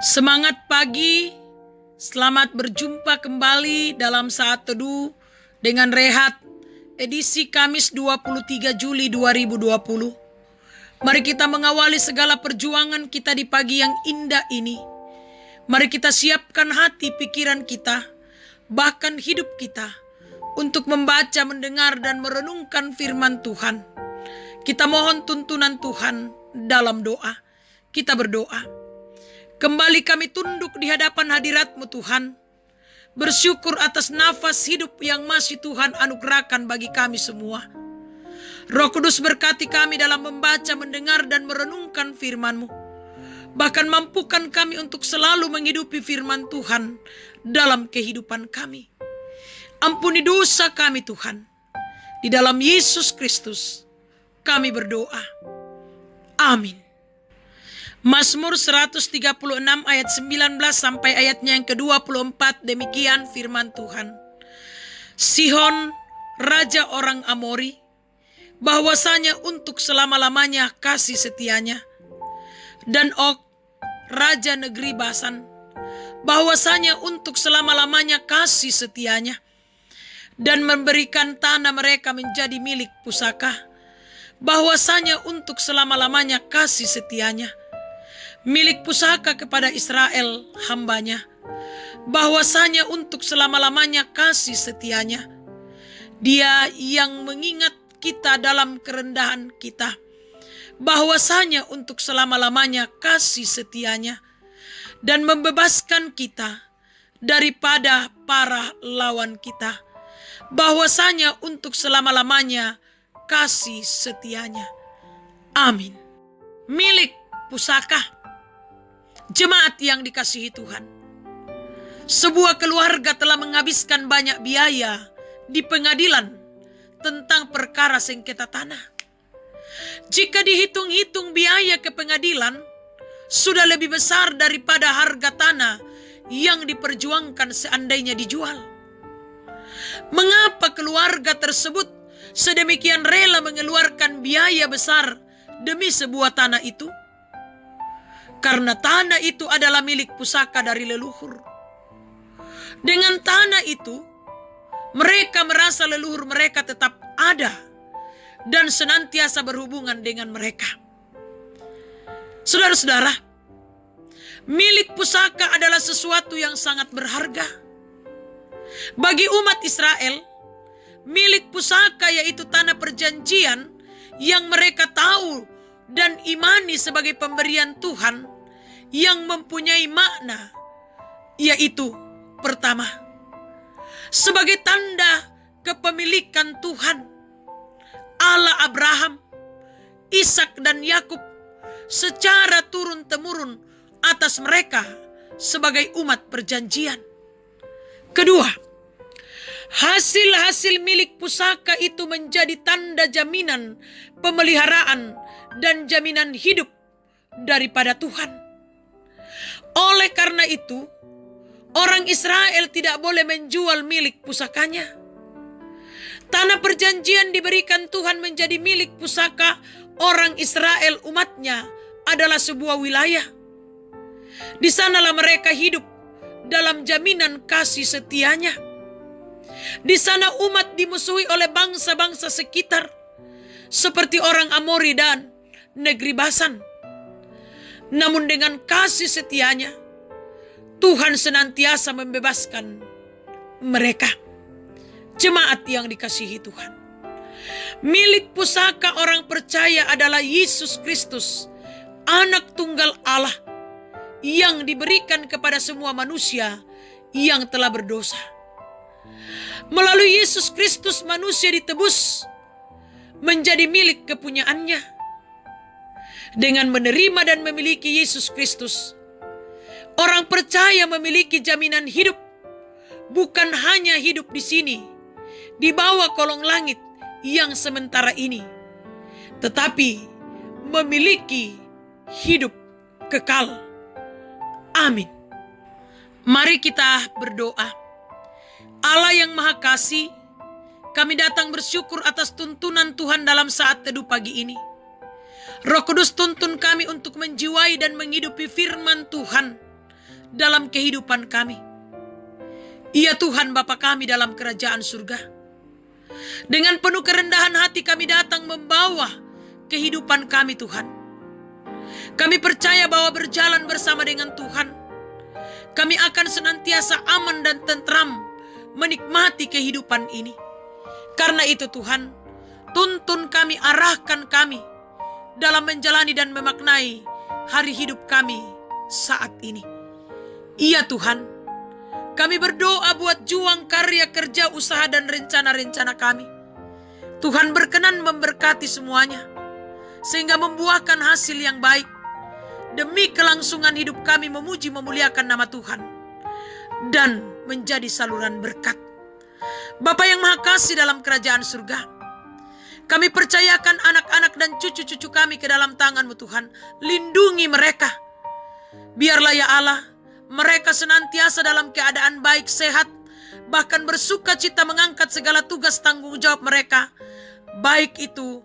Semangat pagi, selamat berjumpa kembali dalam Saat Teduh dengan Rehat, edisi Kamis 23 Juli 2020. Mari kita mengawali segala perjuangan kita di pagi yang indah ini. Mari kita siapkan hati pikiran kita, bahkan hidup kita, untuk membaca, mendengar, dan merenungkan firman Tuhan. Kita mohon tuntunan Tuhan dalam doa. Kita berdoa. Kembali kami tunduk di hadapan hadirat-Mu Tuhan. Bersyukur atas nafas hidup yang masih Tuhan anugerahkan bagi kami semua. Roh Kudus berkati kami dalam membaca, mendengar, dan merenungkan firman-Mu. Bahkan mampukan kami untuk selalu menghidupi firman Tuhan dalam kehidupan kami. Ampuni dosa kami Tuhan. Di dalam Yesus Kristus kami berdoa. Amin. Mazmur 136 ayat 19 sampai ayatnya yang ke-24, demikian firman Tuhan. Sihon, raja orang Amori, bahwasanya untuk selama-lamanya kasih setianya. Dan Og, raja negeri Basan, bahwasanya untuk selama-lamanya kasih setianya. Dan memberikan tanah mereka menjadi milik pusaka, bahwasanya untuk selama-lamanya kasih setianya. Milik pusaka kepada Israel hambanya, bahwasanya untuk selama-lamanya kasih setianya. Dia yang mengingat kita dalam kerendahan kita, bahwasanya untuk selama-lamanya kasih setianya. Dan membebaskan kita daripada para lawan kita, bahwasanya untuk selama-lamanya kasih setianya. Amin. Milik pusaka. Jemaat yang dikasihi Tuhan, sebuah keluarga telah menghabiskan banyak biaya di pengadilan tentang perkara sengketa tanah. Jika dihitung-hitung biaya ke pengadilan sudah lebih besar daripada harga tanah yang diperjuangkan seandainya dijual. Mengapa keluarga tersebut sedemikian rela mengeluarkan biaya besar demi sebuah tanah itu? Karena tanah itu adalah milik pusaka dari leluhur. Dengan tanah itu, mereka merasa leluhur mereka tetap ada dan senantiasa berhubungan dengan mereka. Saudara-saudara, milik pusaka adalah sesuatu yang sangat berharga. Bagi umat Israel, milik pusaka yaitu tanah perjanjian yang mereka tahu dan imani sebagai pemberian Tuhan yang mempunyai makna, yaitu pertama, sebagai tanda kepemilikan Tuhan, Allah Abraham, Ishak dan Yakub secara turun-temurun atas mereka sebagai umat perjanjian. Kedua, hasil-hasil milik pusaka itu menjadi tanda jaminan pemeliharaan dan jaminan hidup daripada Tuhan. Oleh karena itu, orang Israel tidak boleh menjual milik pusakanya. Tanah perjanjian diberikan Tuhan menjadi milik pusaka orang Israel, umatnya adalah sebuah wilayah. Di sanalah mereka hidup dalam jaminan kasih setianya. Di sana umat dimusuhi oleh bangsa-bangsa sekitar, seperti orang Amori dan negeri Basan. Namun dengan kasih setianya, Tuhan senantiasa membebaskan mereka. Jemaat yang dikasihi Tuhan, milik pusaka orang percaya adalah Yesus Kristus, anak tunggal Allah yang diberikan kepada semua manusia yang telah berdosa. Melalui Yesus Kristus manusia ditebus menjadi milik kepunyaannya. Dengan menerima dan memiliki Yesus Kristus, orang percaya memiliki jaminan hidup. Bukan hanya hidup di sini, di bawah kolong langit yang sementara ini, tetapi memiliki hidup kekal. Amin. Mari kita berdoa. Allah yang Maha Kasih, kami datang bersyukur atas tuntunan Tuhan dalam saat teduh pagi ini. Roh Kudus tuntun kami untuk menjiwai dan menghidupi firman Tuhan dalam kehidupan kami. Iya Tuhan Bapa kami dalam kerajaan surga. Dengan penuh kerendahan hati kami datang membawa kehidupan kami Tuhan. Kami percaya bahwa berjalan bersama dengan Tuhan, kami akan senantiasa aman dan tentram menikmati kehidupan ini. Karena itu Tuhan, tuntun kami, arahkan kami dalam menjalani dan memaknai hari hidup kami saat ini. Iya Tuhan, kami berdoa buat juang karya kerja usaha dan rencana-rencana kami. Tuhan berkenan memberkati semuanya, sehingga membuahkan hasil yang baik. Demi kelangsungan hidup kami memuji memuliakan nama Tuhan, dan menjadi saluran berkat. Bapa yang Maha Kasih dalam kerajaan surga, kami percayakan anak-anak dan cucu-cucu kami ke dalam tangan-Mu Tuhan. Lindungi mereka. Biarlah ya Allah, mereka senantiasa dalam keadaan baik, sehat, bahkan bersuka cita mengangkat segala tugas tanggung jawab mereka. Baik itu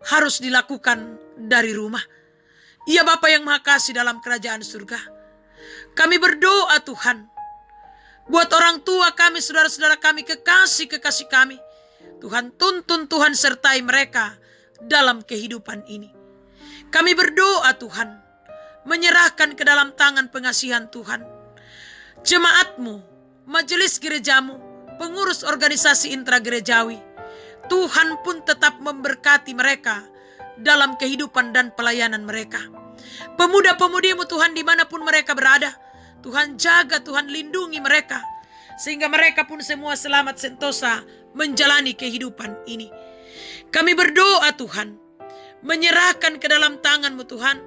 harus dilakukan dari rumah. Ya Bapa yang Maha Kasih dalam kerajaan surga, kami berdoa Tuhan, buat orang tua kami, saudara-saudara kami, kekasih-kekasih kami. Tuhan tuntun, Tuhan sertai mereka dalam kehidupan ini. Kami berdoa Tuhan, menyerahkan ke dalam tangan pengasihan Tuhan jemaat-Mu, majelis gerejamu, pengurus organisasi intragerejawi. Tuhan pun tetap memberkati mereka dalam kehidupan dan pelayanan mereka. Pemuda-pemudi-Mu Tuhan dimanapun mereka berada, Tuhan jaga, Tuhan lindungi mereka, sehingga mereka pun semua selamat sentosa menjalani kehidupan ini. Kami berdoa Tuhan, menyerahkan ke dalam tangan-Mu Tuhan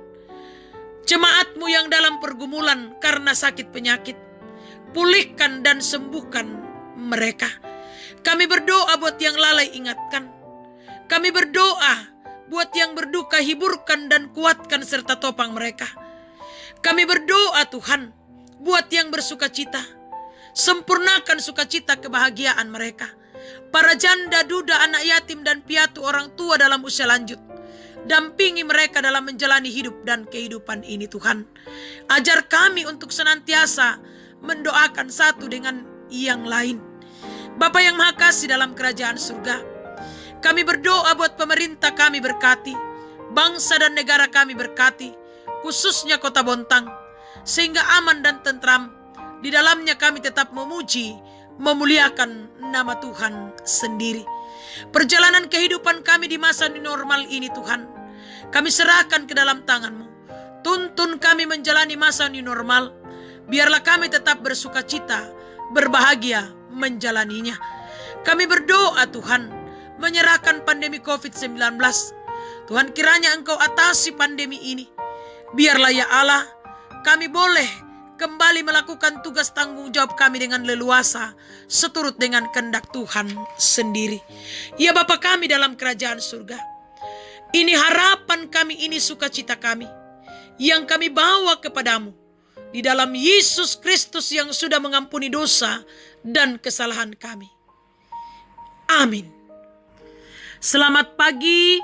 jemaat-Mu yang dalam pergumulan karena sakit penyakit. Pulihkan dan sembuhkan mereka. Kami berdoa buat yang lalai, ingatkan. Kami berdoa buat yang berduka, hiburkan dan kuatkan serta topang mereka. Kami berdoa Tuhan, buat yang bersuka cita, sempurnakan sukacita kebahagiaan mereka. Para janda, duda, anak yatim dan piatu, orang tua dalam usia lanjut, dampingi mereka dalam menjalani hidup dan kehidupan ini Tuhan. Ajar kami untuk senantiasa mendoakan satu dengan yang lain. Bapa yang Maha Kasih dalam kerajaan surga, kami berdoa buat pemerintah kami berkati, bangsa dan negara kami berkati, khususnya Kota Bontang, sehingga aman dan tentram. Di dalamnya kami tetap memuji, memuliakan nama Tuhan sendiri. Perjalanan kehidupan kami di masa new normal ini Tuhan, kami serahkan ke dalam tangan-Mu. Tuntun kami menjalani masa new normal. Biarlah kami tetap bersuka cita, berbahagia menjalaninya. Kami berdoa Tuhan, menyerahkan pandemi COVID-19. Tuhan, kiranya Engkau atasi pandemi ini. Biarlah ya Allah, kami boleh kembali melakukan tugas tanggung jawab kami dengan leluasa, seturut dengan kehendak Tuhan sendiri. Ya Bapa kami dalam kerajaan surga, ini harapan kami, ini sukacita kami, yang kami bawa kepadamu, di dalam Yesus Kristus yang sudah mengampuni dosa dan kesalahan kami. Amin. Selamat pagi,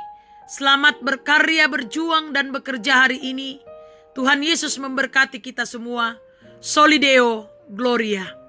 selamat berkarya, berjuang dan bekerja hari ini. Tuhan Yesus memberkati kita semua. Soli Deo Gloria.